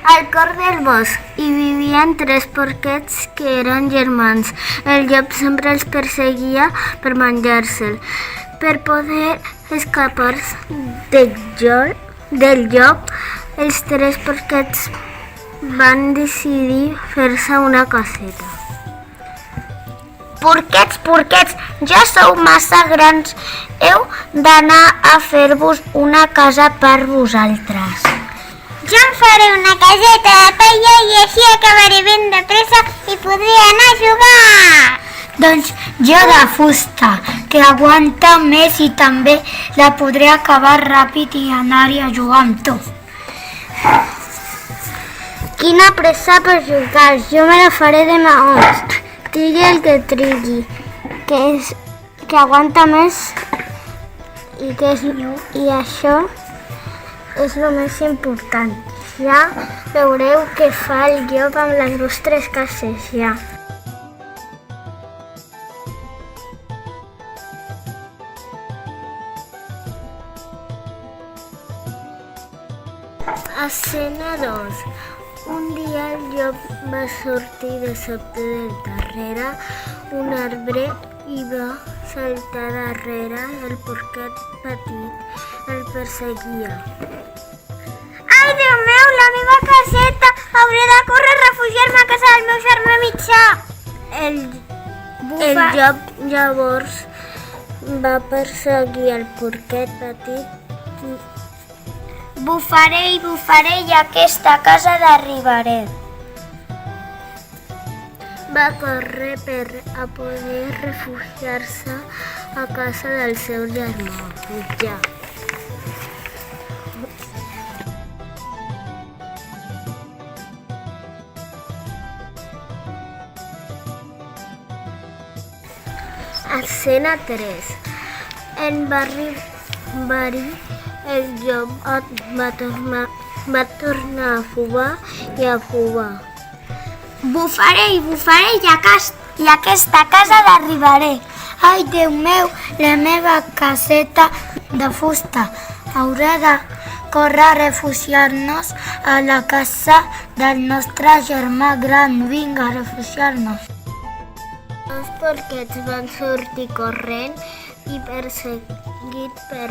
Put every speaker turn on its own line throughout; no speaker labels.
al cor del bosc hi vivien 3 porquets que eren germans. El llop sempre els perseguia per menjar-se'l. Per poder escapar-se del llop, els 3 porquets van decidir fer-se una caseta. Porquets, ja sou massa grans. Heu d'anar a fer-vos una casa per vosaltres.
Jo em faré una caseta de paella i així acabaré ben de pressa i podré anar a jugar.
Doncs jo de fusta, que aguanta més i també la podré acabar ràpid i anar-hi a jugar amb tu.
Quina pressa per jugar, jo me la faré de maons. Trigui el que trigui, que aguanta més i això és el més important. Ja veureu què fa el llop amb les vostres cases, ja. Escena 2. Un dia el llop va sortir de sobte del darrere un arbre i va saltar darrere el porquet petit. El perseguia.
Ai, Déu meu, la meva caseta! Hauré de córrer a refugiar-me a casa del meu germà mitjà.
El llop llavors va perseguir el porquet petit.
Bufaré i bufaré i a aquesta casa d'arribaré.
Va córrer per a poder refugiar-se a casa del seu germà mitjà. Escena 3. En barri el llop va tornar a fuvar i a fuvar.
Bufaré i bufaré i a aquesta casa d'arribaré.
Ai, Déu meu, la meva caseta de fusta. Haurà de córrer a refugiar-nos a la casa del nostre germà gran. Vinga, a refugiar-nos.
Els porquets van sortir corrent i perseguit per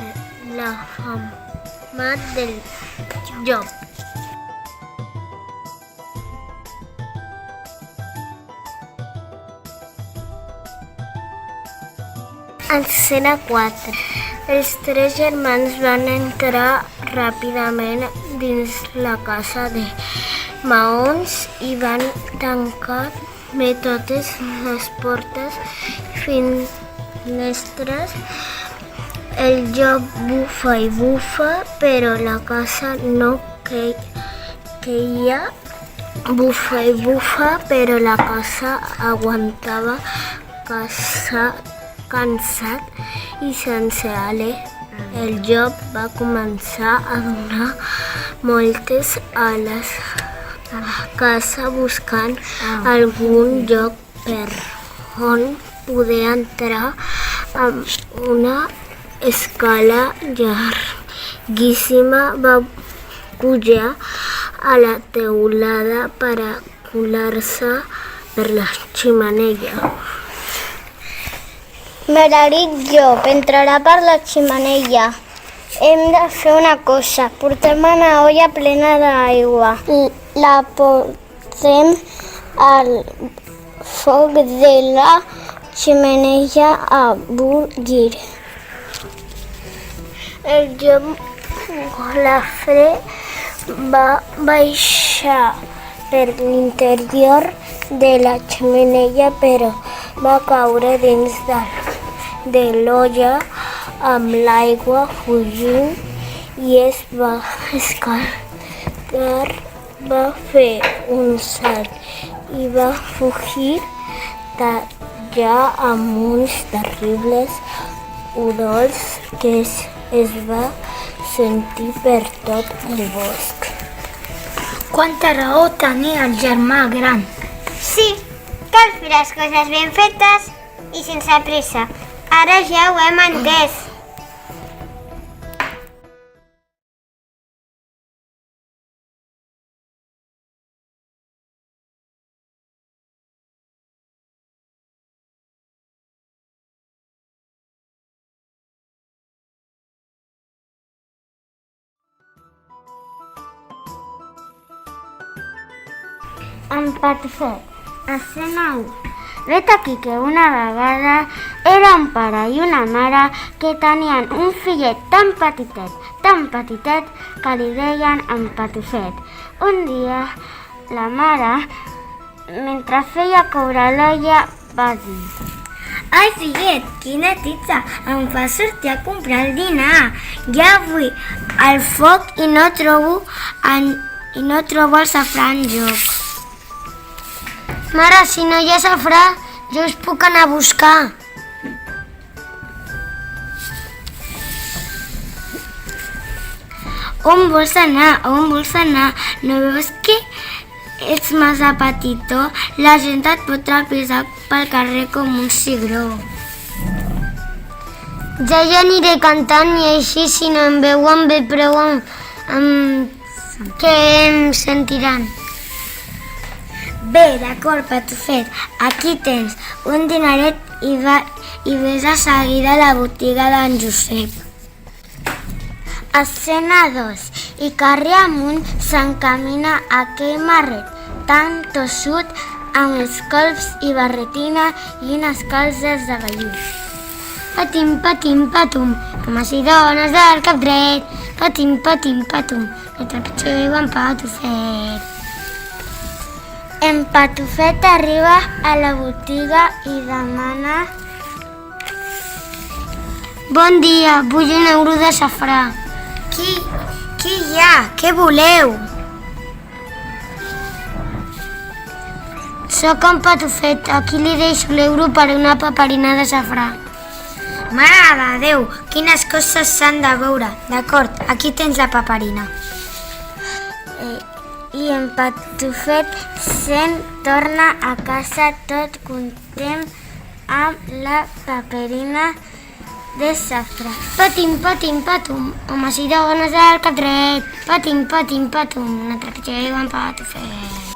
l'afamat del llop. Escena 4. Els 3 germans van entrar ràpidament dins la casa de maons i van tancar bé totes les portes i finestres. El llop bufa i bufa, però la casa no queia. Bufa i bufa, però la casa aguantava. Cansat i sense alè, el llop va començar a donar moltes ales a la casa buscant algun lloc per on poder entrar amb una escala llarguíssima. Va pujar a la teulada per a colar-se per la xemeneia.
Merarit llop entrarà per la xemeneia. Hem de fer una cosa, portem una olla plena d'aigua. La posem al foc de la xemeneia a bullir.
El llop golafre va baixar per l'interior de la xemeneia, però va caure dins de l'olla amb l'aigua fugint i es va escaldar. Va fer un salt i va fugir tallar amb uns terribles udols que es va sentir per tot el bosc.
Quanta raó tenia el germà gran.
Sí, cal fer les coses ben fetes i sense pressa. Ara ja ho hem entès.
En Patufet, escena 1. Vet aquí que una vegada era un pare i una mare que tenien un fillet tan petitet, que li deien en Patufet. Un dia, la mare, mentre feia coure l'olla, va dir:
Ai, fillet, quina titza! Em fa sortir a comprar el dinar. Ja vull al foc i no trobo el safrà enlloc.
Mare, si no hi ha safrà, jo us puc anar a buscar.
On vols anar? No veus que ets massa petitó? La gent et pot trepitjar pel carrer com un cigró.
Ja aniré cantant i així si no em veuen bé prou que em sentiran.
Bé, d'acord, Patufet, aquí tens un dinaret i ves a seguida a la botiga d'en Josep. Escena 2. I carrer amunt s'encamina aquell marret tan tossut amb els colps i barretina i unes calces de vellut.
Patim, patim, patum, homes i dones del cap dret. Patim, patim, patum, no trepitgeu en Patufet.
En Patufet arriba a la botiga i demana:
Bon dia, vull un euro de safrà.
Qui hi ha? Què voleu?
Soc en Patufet, aquí li deixo l'euro per una paperina de safrà.
Mare de Déu, quines coses s'han de veure. D'acord, aquí tens la paperina. I en Patufet se'n torna a casa tot content amb la paperina de safrà.
Patim, patim, patum, homes i dones del cap dret. Patim, patim, patum, no trepitgeu en Patufet.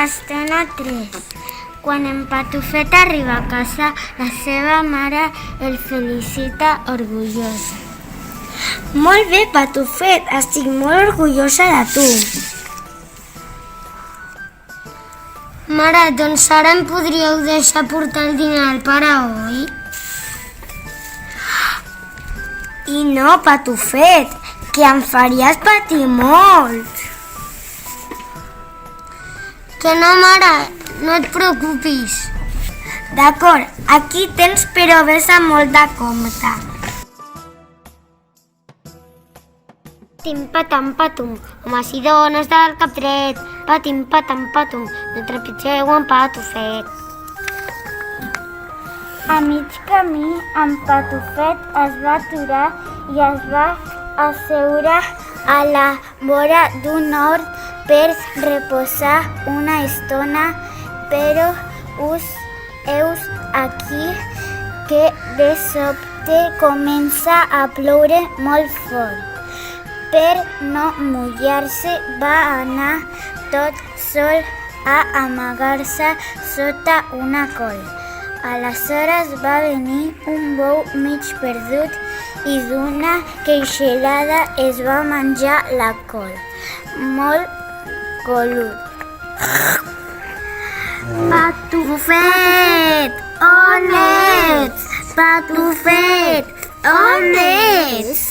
Escena 3. Quan en Patufet arriba a casa, la seva mare el felicita orgullosa.
Molt bé, Patufet, estic molt orgullosa de tu.
Mare, doncs ara em podríeu deixar portar el dinar al pare, oi?
I no, Patufet, que em faries patir molt.
Que no, mare, no et preocupis.
D'acord, aquí tens, però ves amb molt de compte.
Patim, patam, patum, homes i dones del cap dret. Patim, patam, patum, no trepitgeu en Patufet.
A mig camí, en Patufet es va aturar i es va asseure a la vora d'un hort per reposar una estona, però heus aquí que de sobte comença a ploure molt fort. Per no mullar-se, va anar tot sol a amagar-se sota una col. Aleshores va venir un bou mig perdut i d'una queixelada es va menjar la col. Molt golut. Patufet, on ets? Patufet, on ets?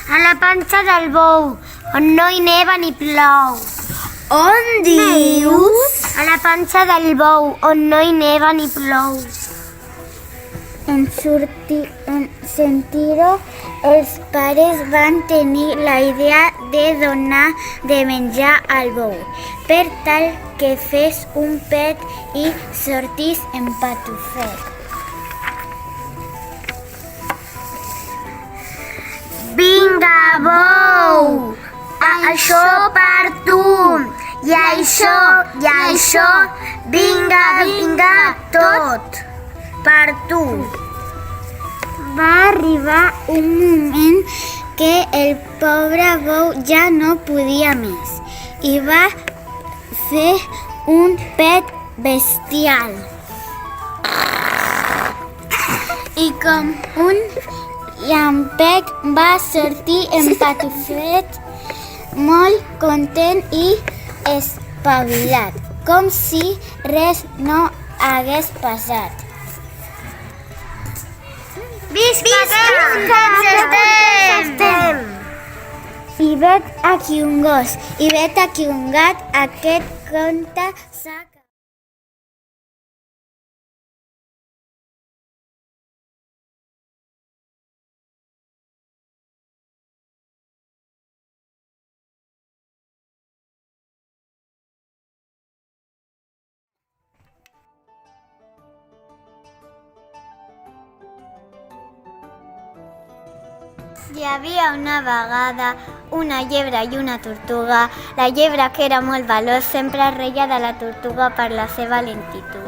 A la panxa del bou, on no hi neva ni plou.
On dius?
A la panxa del bou, on no hi neva ni plou.
En sentir-ho, els pares van tenir la idea de donar de menjar al bou, per tal que fes un pet i sortís en Patufet.
Vinga, bou! Això per tu! I això, vinga, tot! Per tu!
Va arribar un moment que el pobre bou ja no podia més i va fer un pet bestial. I com un llampec va sortir en Patufet
molt content i espavilat, com si res no hagués passat.
Visca estem!
I vet aquí un gos, i vet aquí un gat, aquest conte s'ha acabat. Hi havia una vegada una llebre i una tortuga. La llebre, que era molt veloç, sempre reia de la tortuga per la seva lentitud.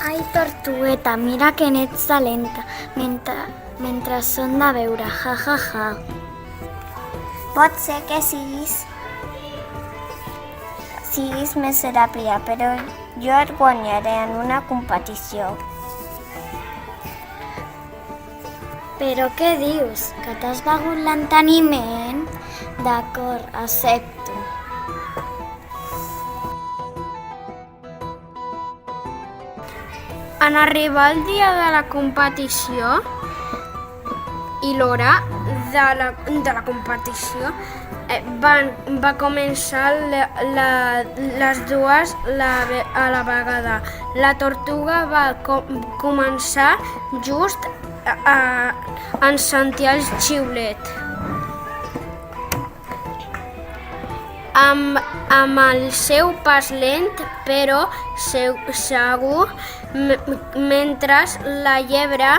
Ai, tortugueta, mira que n'ets de lenta, mentre són de veure, ja, ja, ja. Pot ser que siguis més ràpida, però jo et guanyaré en una competició. Però què dius? Que t'has begut l'enteniment? D'acord, accepto.
En arribar el dia de la competició i l'hora de la competició, va començar les dues a la vegada. La tortuga va començar just en sentir el xiulet. Amb el seu pas lent però segur, mentre la llebre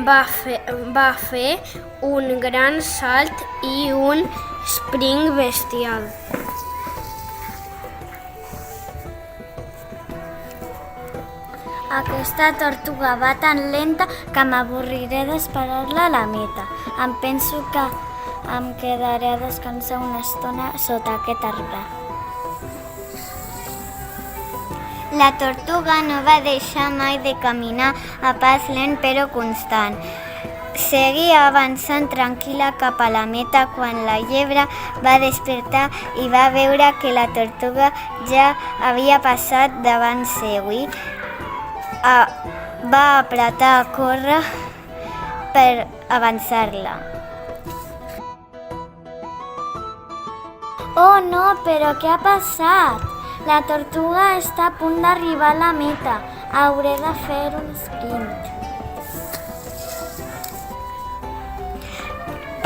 va fer un gran salt i un sprint bestial.
Aquesta tortuga va tan lenta que m'avorriré d'esperar-la a la meta. Em penso que em quedaré a descansar una estona sota aquest arbre. La tortuga no va deixar mai de caminar a pas lent però constant. Seguia avançant tranquil·la cap a la meta quan la llebre va despertar i va veure que la tortuga ja havia passat davant seu i va apretar a córrer per avançar-la. Oh no, però què ha passat? La tortuga està a punt d'arribar a la meta. Hauré de fer un sprint.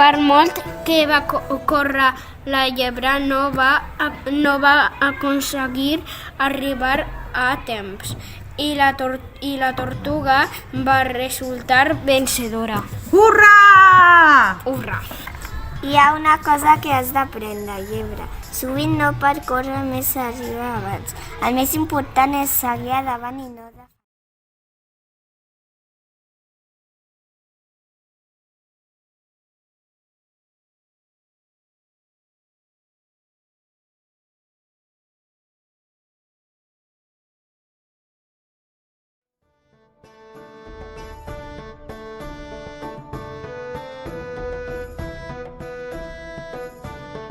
Per molt que va córrer, la llebre no va aconseguir arribar a temps i la tortuga va resultar vencedora.
Hurra!
Hurra!
Hi ha una cosa que has d'aprendre, llebre. Sovint no per córrer més s'arriba abans. El més important és seguir endavant i no de...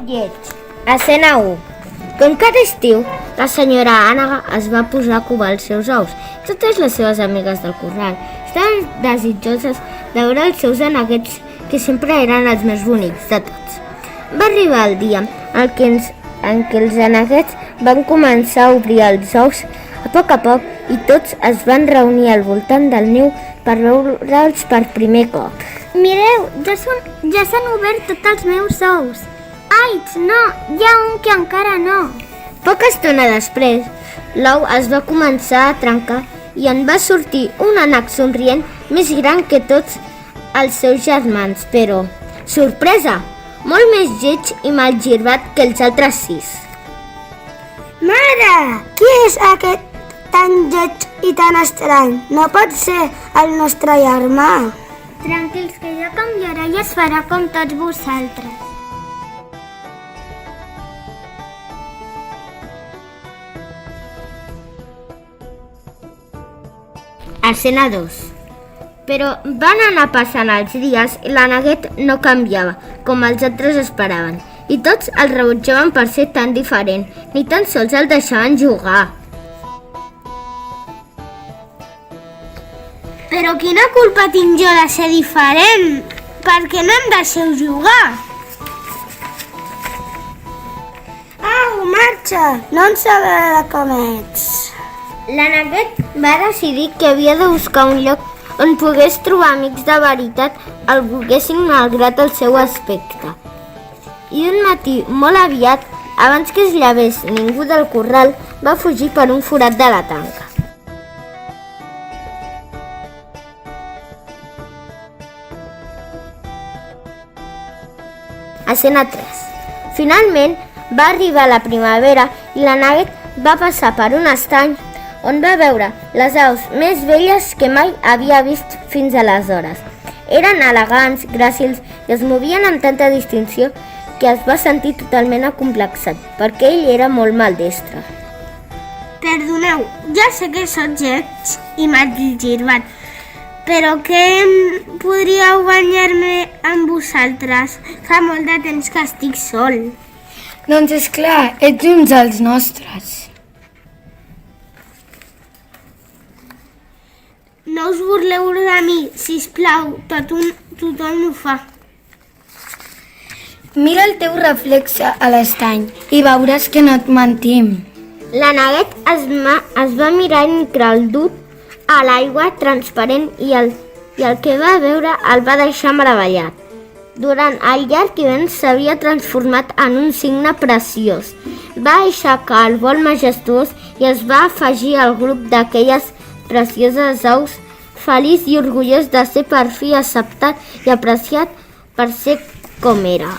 Lleig. Escena 1. Com cada estiu, la senyora Ànega es va posar a covar els seus ous. Totes les seves amigues del corral estaven desitjoses de veure els seus aneguets, que sempre eren els més bonics de tots. Va arribar el dia en què els aneguets van començar a obrir els ous a poc i tots es van reunir al voltant del niu per veure'ls per primer cop.
Mireu, ja s'han obert tots els meus ous. Ai, no, hi ha un que encara no.
Poca estona després, l'ou es va començar a trencar i en va sortir un ànec somrient més gran que tots els seus germans, però, sorpresa, molt més lleig i mal girbat que els altres 6.
Mare, qui és aquest tan lleig i tan estrany? No pot ser el nostre germà.
Tranquils, que ja canviarà i es farà com tots vosaltres.
Escena 2. Però van anar passant els dies i l'aneguet no canviava, com els altres esperaven. i tots el rebutjaven per ser tan diferent, ni tan sols el deixaven jugar.
Però quina culpa tinc jo de ser diferent? Per què no em deixeu jugar?
Au, marxa! No ens agrada com ets.
La Nugget va decidir que havia de buscar un lloc on pogués trobar amics de veritat el volguessin malgrat el seu aspecte. I un matí, molt aviat, abans que es llevés ningú del corral, va fugir per un forat de la tanca. Escena 3. Finalment va arribar la primavera i la Nugget va passar per un estany on va veure les aus més belles que mai havia vist fins aleshores. Eren elegants, gràcils i es movien amb tanta distinció que es va sentir totalment acomplexat, perquè ell era molt maldestre.
Perdoneu, ja sé que sóc lleig i m'haig girbat, però que podríeu banyar-me amb vosaltres? Fa molt de temps que estic sol.
Doncs és clar, ets uns dels nostres.
No us burleu de mi, sisplau, tothom ho fa.
Mira el teu reflexe a l'estany i veuràs que no et mentim.
La Nugget es va mirar entre el dut a l'aigua transparent i el que va veure el va deixar meravellat. Durant el llarg hivern s'havia transformat en un cigne preciós. Va aixecar el vol majestuós i es va afegir al grup d'aquelles precioses aus, feliç i orgullós de ser per fi acceptat i apreciat per ser com era.